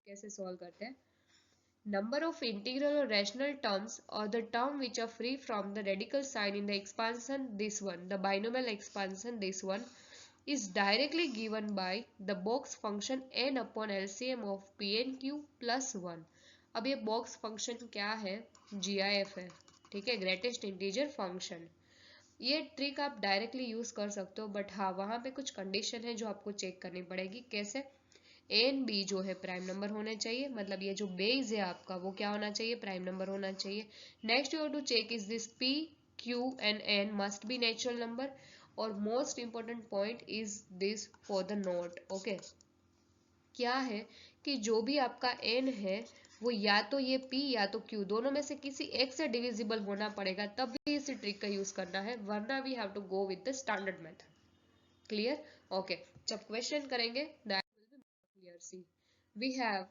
कैसे सॉल्व करते हैं। Number of integral or rational terms or the term which are free from the radical sign in the expansion this one, the binomial expansion this one, is directly given by the box function n upon LCM of PNQ plus 1. अब ये box function क्या है? GIF है, ठीक है, greatest integer function. ये trick आप directly use कर सकते हो, बट हाँ वहाँ पे कुछ कंडीशन है जो आपको चेक करनी पड़ेगी। कैसे? ए एंड बी जो है प्राइम नंबर होने चाहिए, मतलब ये जो बेस है आपका वो क्या होना चाहिए? प्राइम नंबर होना चाहिए। Next you have to check is this P Q and N must be natural number, और most important point is this for the note. Okay, क्या है कि जो भी आपका एन है वो या तो ये p या तो q दोनों में से किसी एक से डिविजिबल होना पड़ेगा, तब भी इस ट्रिक का यूज करना है, वरना we have to go with the standard method. Clear? Okay, जब क्वेश्चन करेंगे that will be clear. See, we have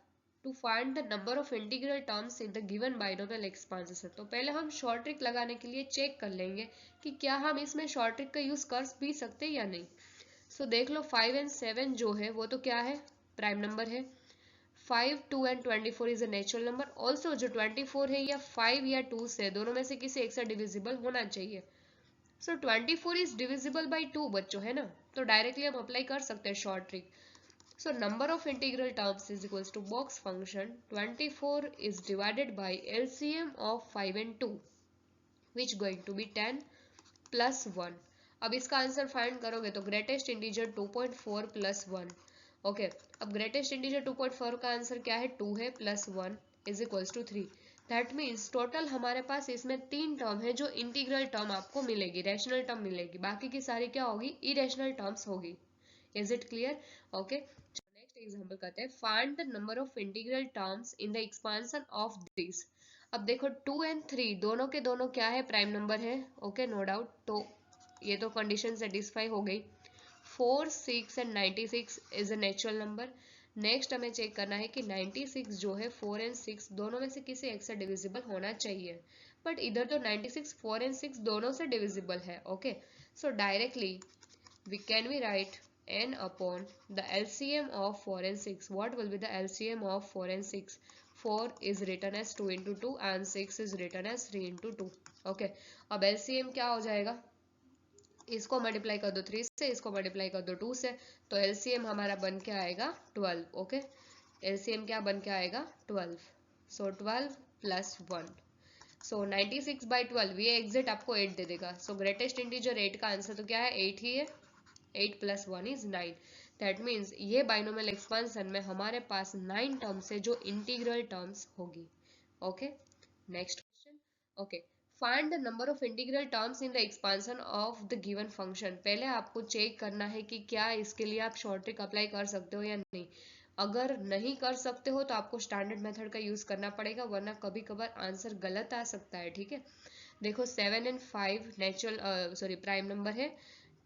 to find the number of integral terms in the given binomial expansion. तो पहले हम short trick लगाने के लिए check कर लेंगे कि क्या हम इसमें शॉर्ट ट्रिक का यूज कर भी सकते हैं या नहीं। सो देख लो 5 एंड 7 जो है वो तो क्या है? प्राइम नंबर है। 5, 2 and 24 is a natural number. Also जो 24 है या 5 या 2 से दोनों में से किसी एक से डिविजिबल होना चाहिए। सो 24 इज डिविजिबल बाई 2 बच्चों, है ना, तो डायरेक्टली हम अप्लाई कर सकते हैं short trick. So number of integral terms is equals to box function 24 is divided by LCM of 5 and 2 which going to be 10 plus 1। अब इसका आंसर फाइंड करोगे तो ग्रेटेस्ट इंटीजर 2.4 प्लस 1। ओके, अब greatest integer 2.4 का answer क्या है? 2 है, plus 1 is equals to 3। That means total हमारे पास इसमें 3 टर्म है जो इंटीग्रल टर्म आपको मिलेगी, रैशनल टर्म मिलेगी, बाकी की सारी क्या होगी? इरेशनल टर्म्स होगी। Is it clear? Okay, next example करते हैं। Find the number of integral terms in the expansion of this. अब देखो 2 एंड 3 दोनों के दोनों क्या है? प्राइम नंबर है। ओके, नो डाउट, तो ये तो कंडीशन सेटिस्फाई हो गई। 4, 6 and 96 is a natural number. Next हमें चेक करना है कि 96 जो है 4 एंड 6 दोनों में से किसी एक से डिविजिबल होना चाहिए, बट इधर तो 96 4 एंड 6 दोनों से डिविजिबल है। Okay, so directly we can we write n upon the LCM of 4 and 6. What will be the LCM of 4 and 6? 4 is written as 2 into 2 and 6 is written as 3 into 2. Okay, अब LCM क्या हो जाएगा? इसको multiply कर दो 3 से, इसको multiply कर दो 2 से, तो LCM हमारा बन के आएगा 12। ओके, LCM क्या बन के आएगा? 12। सो 12 प्लस 1, सो 96 बाई 12, ये एग्जिट आपको 8 दे देगा। सो ग्रेटेस्ट इंटीजर 8 का आंसर तो क्या है? 8 ही है। 8 प्लस 1 इज 9। दैट मीन्स ये बाइनोमियल एक्सपांशन में हमारे पास 9 टर्म्स है जो इंटीग्रल टर्म्स होगी। Okay, next question. Okay, find the number of integral terms in the expansion of the given function. पहले आपको चेक करना है कि क्या इसके लिए आप शॉर्ट ट्रिक अप्लाई कर सकते हो या नहीं। अगर नहीं कर सकते हो तो आपको स्टैंडर्ड मेथड का यूज करना पड़ेगा, वरना कभी कभार आंसर गलत आ सकता है। ठीक है, देखो 7 and 5 natural sorry prime number है।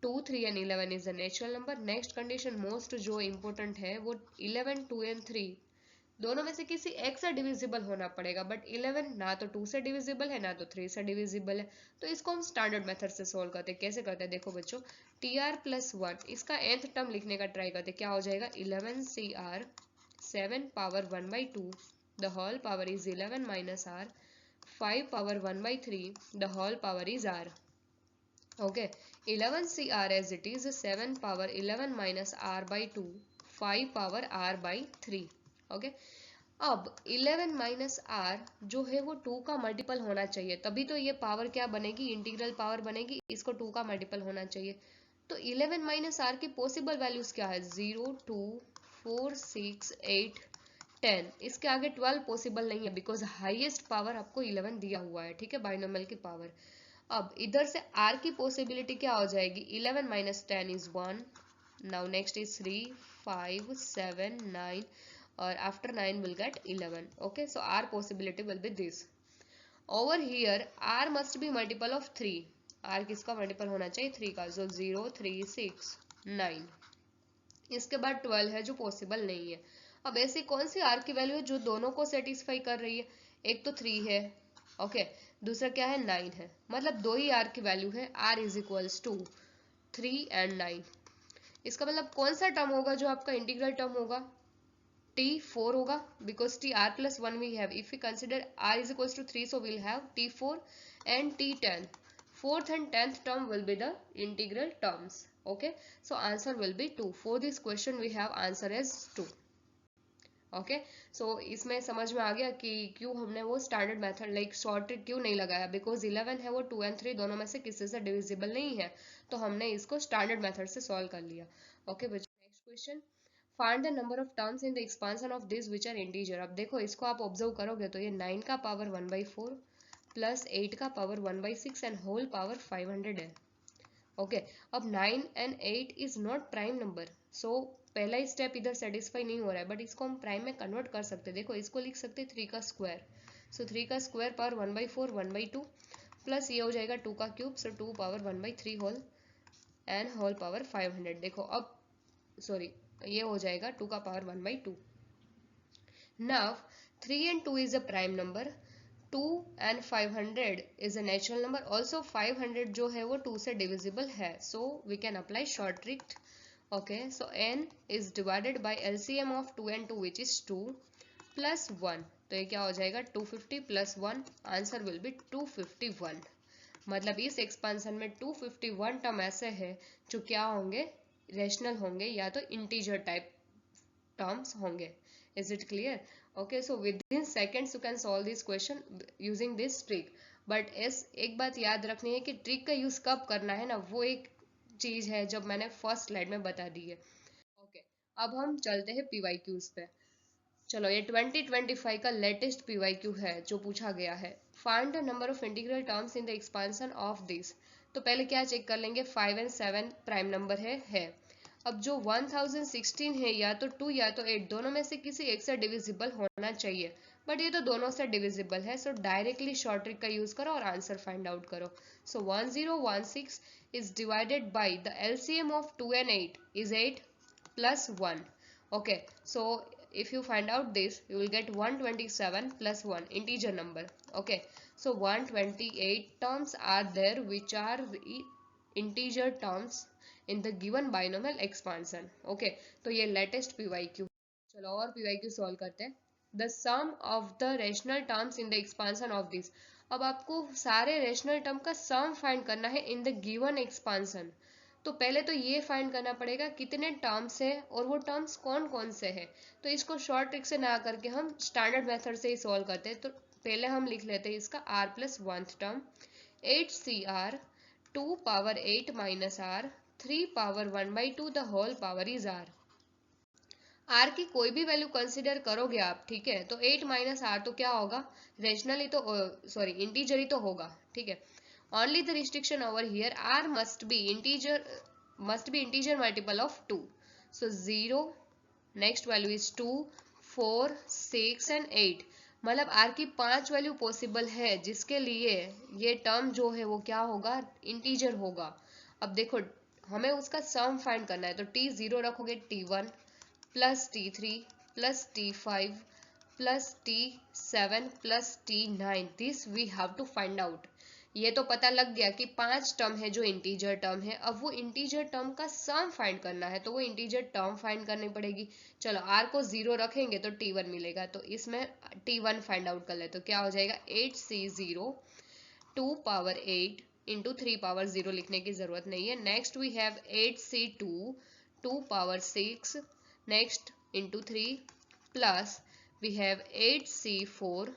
2, 3 and 11 is a natural number. Next condition most जो इम्पोर्टेंट है वो 11, 2 एंड 3 दोनों में से किसी एक से डिविजिबल होना पड़ेगा, बट 11 ना तो 2 से डिविजिबल है ना तो 3 से डिविजिबल है। तो इसको हम स्टैंडर्ड मेथड से सोल्व करते हैं। कैसे करते हैं देखो बच्चों, TR प्लस 1 इसका nth टर्म लिखने का ट्राई करते हैं। क्या हो जाएगा? 11CR 7 power 1/2 the whole power is 11 minus R 5 power 1/3 the whole power is R। Okay, 11CR as it is 7 power 11 minus R by 2 5 power R by 3। Okay, अब 11 minus R जो है वो 2 का मल्टीपल होना चाहिए, तभी तो ये पावर क्या बनेगी? इंटीग्रल पावर बनेगी। इसको 2 का मल्टीपल होना चाहिए। तो 11 माइनस R की पॉसिबल वैल्यूज क्या है? 0, 2, 4, 6, 8, 10। इसके आगे 12 पॉसिबल नहीं है, बिकॉज हाईएस्ट पावर आपको 11 दिया हुआ है। ठीक है, बाइनोमियल की पावर। अब इधर से R की पॉसिबिलिटी क्या हो जाएगी? 11 minus 10 is 1। Now next is 3, 5, 7, 9 और after 9 we'll get 11. Okay, so R possibility will be this. Over here R must be multiple of 3. R किसका मल्टीपल होना चाहिए? 3 का। So 0, 3, 6, 9। इसके बाद 12 है जो पॉसिबल नहीं है। अब ऐसी कौन सी R की वैल्यू है जो दोनों को सेटिस्फाई कर रही है? एक तो 3 है, ओके, दूसरा क्या है? 9 है। मतलब दो ही R की वैल्यू है। R is equals to 3 and 9। इसका मतलब कौन सा टर्म होगा जो आपका इंटीग्रल टर्म होगा? t4 होगा, because tr plus 1 we have. If we consider r is equals to 3, so we'll have t4 and t10. Fourth and 10th term will be the integral terms. Okay, so answer will be 2. For this question we have answer as 2. Okay, सो इसमें समझ में आ गया कि क्यों हमने वो standard method like short trick क्यों नहीं लगाया, बिकॉज 11 है वो 2 and 3 दोनों में से किसी से डिविजिबल नहीं है, तो हमने इसको स्टैंडर्ड मेथड से सॉल्व कर लिया. ओके बच्चों, next question. Find the number of terms in the expansion of this which are integer. अब देखो इसको आप ऑब्जर्व करोगे तो ये 9 का पावर 1/4 प्लस 8 का पावर 1/6 एंड होल पावर 500 है. ओके, अब 9 and 8 is not prime number, so पहला ही स्टेप इधर सेटिस्फाई नहीं हो रहा है, बट इसको हम प्राइम में कन्वर्ट कर सकते हैं. देखो इसको लिख सकते हैं 3 का स्क्वायर, सो 3 का स्क्वायर पावर 1/4 1/2 प्लस ये हो जाएगा 2 का cube, so 2 power 1/3 whole and whole power 500. देखो अब सॉरी ये हो जाएगा 2 का power 1/2. Now 3 and 2 is a prime number, 2 and 500 is a natural number. Also 500 जो है वो 2 से divisible है, so we can apply short trick. Okay, so n is divided by LCM of 2 and 2 which is 2 plus 1. तो ये क्या हो जाएगा 250 plus 1, आंसर will be 251. मतलब इस एक्सपांसन में 251 टर्म ऐसे है जो क्या होंगे, रेशनल होंगे या तो इंटीजर टाइप टर्म्स होंगे. Is it clear? Okay, so within seconds you can solve this question using this trick. But एक बात याद रखनी है कि ट्रिक का यूज कब करना है ना, वो एक चीज है जब मैंने फर्स्ट स्लाइड में बता दी है. ओके, अब हम चलते हैं पीवाईक्यूज पे. चलो ये 2025 का लेटेस्ट पीवाईक्यू है जो पूछा गया है. Find the number of integral terms in the expansion of this. तो पहले क्या चेक कर लेंगे, 5 and 7 प्राइम नंबर है. अब जो 1016 है या तो 2 या तो 8 दोनों में से किसी एक से डिविजिबल होना चाहिए, बट ये तो दोनों से डिविजिबल है, सो डायरेक्टली शॉर्ट ट्रिक का यूज करो और आंसर फाइंड आउट करो. सो 1016 is divided by the LCM of 2 and 8 is 8 plus 1. Okay, so if you find out this you will get 127 plus 1 integer number. Okay, so 128 terms are there which are integer terms in the given binomial expansion. Okay, तो ये latest PYQ. चलो और PYQ solve करते हैं. The sum of the rational terms in the expansion of this. अब आपको सारे rational term का सम फाइंड करना है इन द गिवन एक्सपांशन. तो पहले तो ये फाइंड करना पड़ेगा कितने टर्म्स है और वो टर्म्स कौन कौन से है. तो इसको शॉर्ट ट्रिक से ना करके हम स्टैंडर्ड मेथड से ही सॉल्व करते हैं. तो पहले हम लिख लेते हैं इसका r plus 1th term 8cr 2 power 8 minus r 3 power 1/2 the whole power is r. r की कोई भी वैल्यू कंसिडर करोगे आप, ठीक है, तो 8 माइनस r तो क्या होगा, रेशनल ही तो सॉरी इंटीजर ही तो होगा. ठीक है, only the restriction over here, r must be integer multiple of 2. So 0, next value is 2 4 6 and 8. मतलब r की 5 वैल्यू पॉसिबल है जिसके लिए ये टर्म जो है वो क्या होगा, इंटीजर होगा. अब देखो हमें उसका सम फाइंड करना है, तो t0 रखोगे t1 plus t3 plus t5 plus t7 plus t9. This we have to find out. ये तो पता लग गया कि 5 टर्म है जो इंटीजर टर्म है. अब वो इंटीजर टर्म का सम फाइंड करना है, तो वो इंटीजर टर्म फाइंड करनी पड़ेगी. चलो r को 0 रखेंगे तो t1 मिलेगा, तो इसमें t1 फाइंड आउट कर ले, तो क्या हो जाएगा 8c0 2 पावर 8 इंटू 3 पावर 0 लिखने की जरूरत नहीं है. Next we have 8c2 2 power 6 next into 3 plus we have 8c4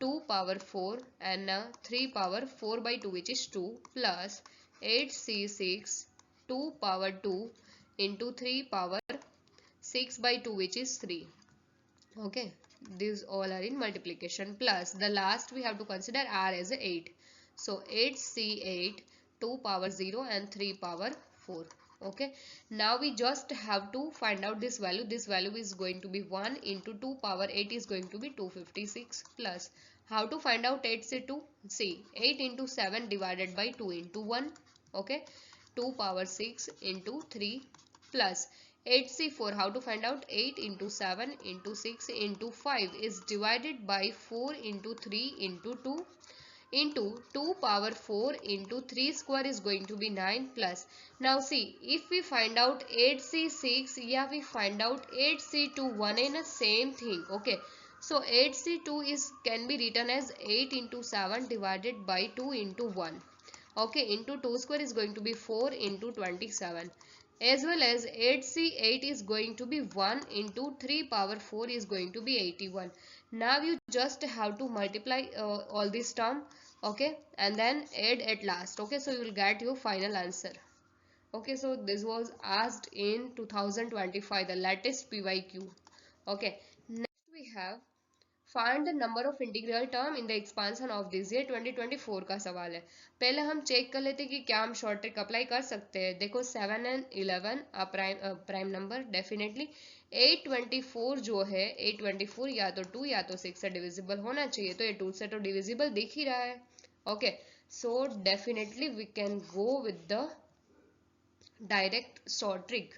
2 power 4 and 3 power 4/2 which is 2 plus 8c6 2 power 2 into 3 power 6/2 which is 3. Okay, these all are in multiplication, plus the last we have to consider r as 8. So 8c8 2 power 0 and 3 power 4. Okay, now we just have to find out this value. This value is going to be 1 into 2 power 8 is going to be 256 plus. How to find out 8c2? See, 8 into 7 divided by 2 into 1. Okay, 2 power 6 into 3 plus 8c4. How to find out? 8 into 7 into 6 into 5 is divided by 4 into 3 into 2 into 2 power 4 into 3 square is going to be 9 plus. Now see, if we find out 8c6, yeah, we find out 8c2, one in the same thing. Okay, so 8c2 is can be written as 8 into 7 divided by 2 into 1. Okay, into 2 square is going to be 4 into 27, as well as 8c8 is going to be 1 into 3 power 4 is going to be 81. Now you just have to multiply all this term, okay, and then add at last. Okay, so you will get your final answer. Okay, so this was asked in 2025, the latest PYQ. Okay, next we have find the number of integral term in the expansion of this, ये 2024 का सवाल है। पहले हम check कर लेते कि क्या हम शॉर्ट ट्रिक अप्लाई कर सकते हैं। देखो 7 एंड 11 प्राइम नंबर डेफिनेटली। 824 जो है 824 या तो 2 या तो 6 से डिविजिबल होना चाहिए, तो ये 2 से तो डिविजिबल दिख ही रहा है। Okay, so definitely we can go with the direct sort trick.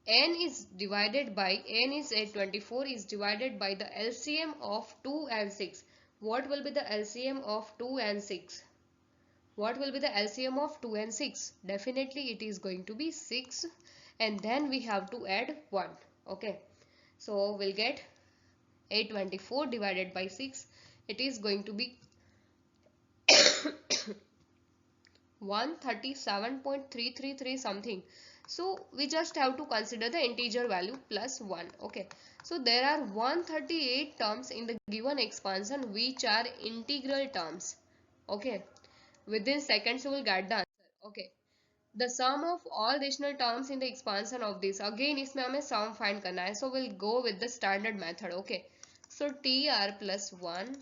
N is divided by n is 824 is divided by the LCM of 2 and 6. What will be the LCM of 2 and 6? What will be the LCM of 2 and 6? Definitely it is going to be 6, and then we have to add 1. Okay, so we'll get 824 divided by 6. It is going to be 137.333 something. So we just have to consider the integer value plus 1. Okay, so there are 138 terms in the given expansion which are integral terms. Okay, within seconds you will get the answer. Okay, the sum of all rational terms in the expansion of this, again इसमें हमें sum find करना है, so we'll go with the standard method. Okay, so tr plus 1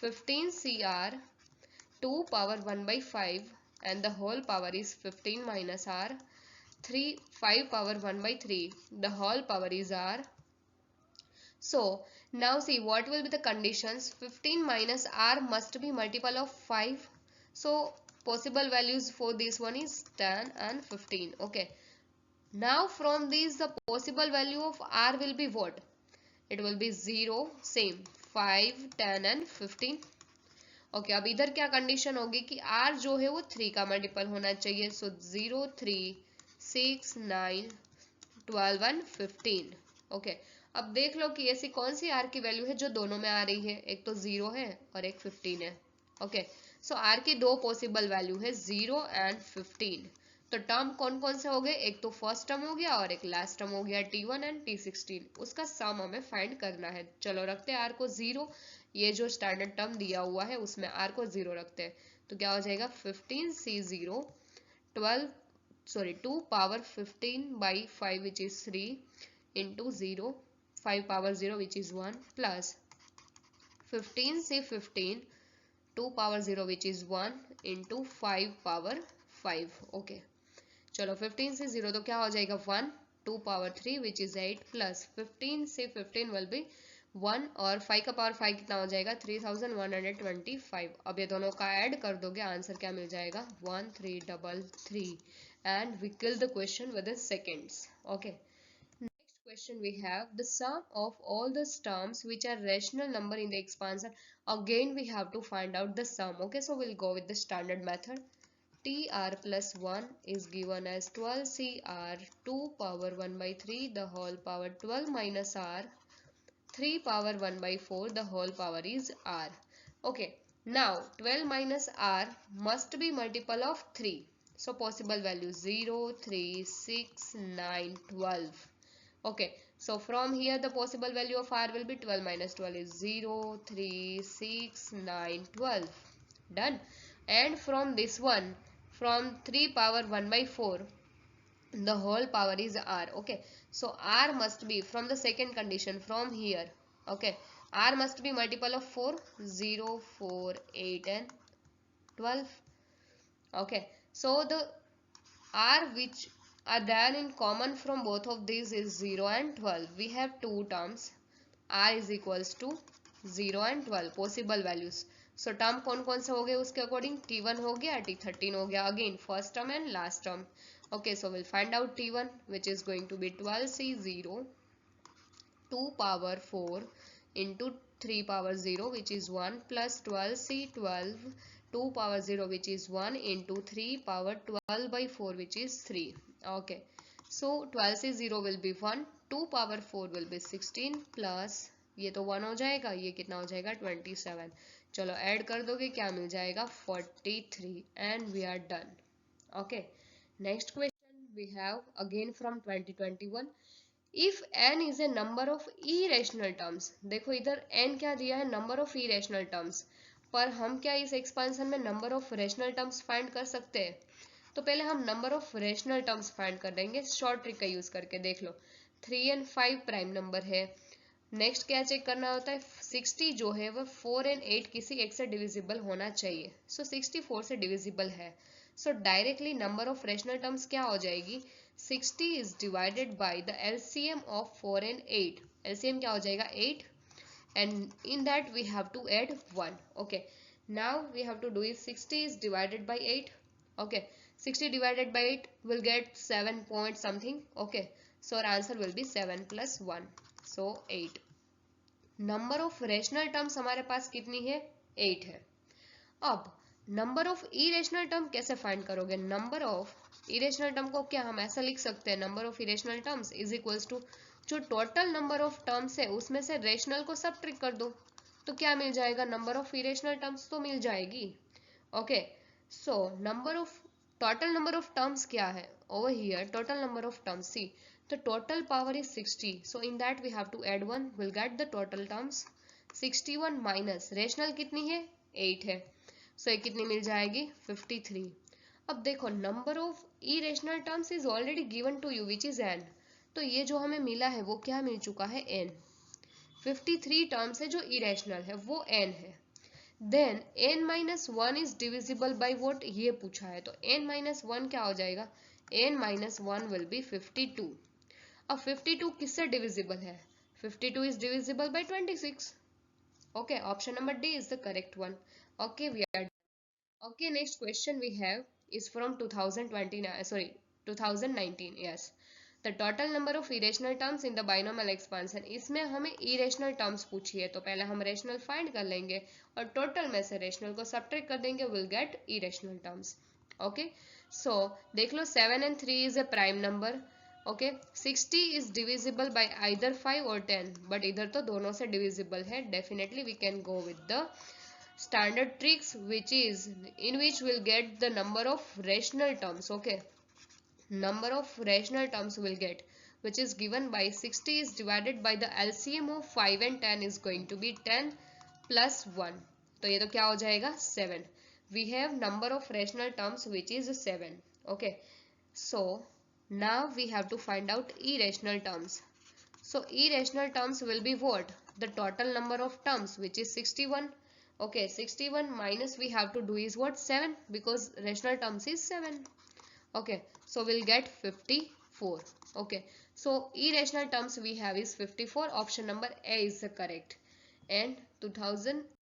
15cr 2 power 1 by 5 and the whole power is 15 minus r, 3 5 power 1 by 3, the whole power is r. So now see what will be the conditions. 15 minus r must be multiple of 5, so possible values for this one is 10 and 15. Okay, now from these the possible value of r will be what? It will be 0, same 5 10 and 15. Okay, अब इधर क्या condition होगी कि r जो है वो 3 का multiple होना चाहिए। सो 0 3 6 9 12 एंड 15। ओके, अब देख लो कि ऐसी कौन सी r की वैल्यू है जो दोनों में आ रही है। एक तो 0 है और एक 15 है। ओके, सो r की दो पॉसिबल वैल्यू है 0 एंड 15। तो टर्म कौन कौन से हो गए? एक तो फर्स्ट टर्म हो गया और एक लास्ट टर्म हो गया t1 एंड t16। उसका सम हमें फाइंड करना है। चलो रखते हैं r को 0, ये जो स्टैंडर्ड टर्म दिया हुआ है उसमें r को 0 रखते हैं, तो क्या हो जाएगा 15c0 2 power 15 by 5 which is 3 into 0 5 power 0 which is 1 plus 15c15 2 power 0 which is 1 into 5 power 5। Okay, चलो 15 से 0 तो क्या हो जाएगा 1, 2 पावर 3 विच इज 8 प्लस 15 से 15 विल बी 1 और 5 का पावर 5 कितना हो जाएगा 3125। अब ये दोनों का ऐड कर दोगे, आंसर क्या मिल जाएगा 1333 and we kill the question within seconds. Okay, next question we have the sum of all the terms which are rational number in the expansion. Again we have to find out the sum. Okay, so we'll go with the standard method. tr plus 1 is given as 12cr 2 power 1 by 3 the whole power 12 minus r 3 power 1 by 4 the whole power is r. Okay, now 12 minus r must be multiple of 3, so possible value 0 3 6 9 12. Okay, so from here the possible value of r will be 12 minus 12 is 0 3 6 9 12. Done. And from this one, from 3 power 1 by 4 the whole power is r. Okay, so r must be from the second condition from here. Okay, r must be multiple of 4 0 4 8 and 12. Okay, so the r which are there in common from both of these is 0 and 12. We have two terms, r is equals to 0 and 12 possible values. So term कौन कौन से हो गए उसके according, t1 हो गया t13 हो गया, again first term and last term. Okay, so we'll find out t1 which is going to be 12c0 2 power 4 into 3 power 0 which is 1 plus 12c12 2 power 0 which is 1 into 3 power 12 by 4 which is 3. Okay, so 12 से 0 will be 1, 2 power 4 will be 16 plus ये तो 1 हो जाएगा, ये कितना हो जाएगा 27. चलो ऐड कर दोगे, क्या मिल जाएगा 43 and we are done. Okay, next question we have again from 2021. If n is a number of irrational terms, देखो इधर n क्या दिया है, number of irrational terms, पर हम क्या इस एक्सपांशन में number of rational terms find कर सकते हैं? तो पहले हम number of rational terms find कर देंगे शॉर्ट ट्रिक का यूज करके. देख लो 3 and 5 प्राइम नंबर है. नेक्स्ट क्या चेक करना होता है, 60 जो है वो 4 and 8 किसी एक से डिविजिबल होना चाहिए. सो 64 से डिविजिबल है. सो directly number of rational terms क्या हो जाएगी, 60 is divided by the LCM of 4 and 8. LCM क्या हो जाएगा 8 and in that we have to add 1. Okay, now we have to do is 60 is divided by 8. Okay, 60 divided by 8 will get 7 point something. Okay, so our answer will be 7 plus 1, so 8. Number of rational terms हमारे पास कितनी है, 8 है. अब number of irrational term कैसे find करोगे, number of irrational term को क्या हम ऐसा लिख सकते हैं, number of irrational terms is equals to जो टोटल नंबर ऑफ टर्म्स है उसमें से रेशनल को सब्ट्रैक्ट कर दो, तो क्या मिल जाएगा, नंबर ऑफ इरेशनल टर्म्स तो मिल जाएगी. Okay, so number of total number of terms क्या है over here, total number of terms, see the total power is 60, so in that we have to add 1, we'll get the total terms. 61 minus rational कितनी है 8 है, so ये कितनी मिल जाएगी 53. अब देखो number of irrational terms is already given to you which is n, तो ये जो हमें मिला है वो क्या मिल चुका है n. 53 टर्म्स है जो इरेशनल है वो n है. Then n minus 1 is divisible by what, ये पूछा है, तो n माइनस 1 क्या हो जाएगा, n माइनस 1 विल बी 52. अब 52 किससे डिविजिबल है, 52 is divisible by 26. Okay, option number D is the correct one. Okay, we are done. Okay, next question we have is from 2019. Yes, the total number of irrational terms in the binomial expansion. इसमें हमें irrational terms पूछी है, तो पहले हम rational find कर लेंगे और total में से rational को subtract कर देंगे, will get irrational terms. Okay, so देख लो 7 and 3 is a prime number. Okay, 60 is divisible by either 5 और 10, बट इधर तो दोनों से डिविजिबल है. Definitely we can go with the standard tricks which is in which will get the number of rational terms. Okay, number of rational terms will get which is given by 60 is divided by the LCM of 5 and 10 is going to be 10 plus 1. तो ये तो क्या हो जाएगा 7. We have number of rational terms which is 7. Okay, so now we have to find out irrational terms. So irrational terms will be what? The total number of terms which is 61. Okay, 61 minus we have to do is what? 7, because rational terms is 7. Okay, so we'll get 54. Okay, so irrational terms we have is 54. Option number A is the correct. And 2000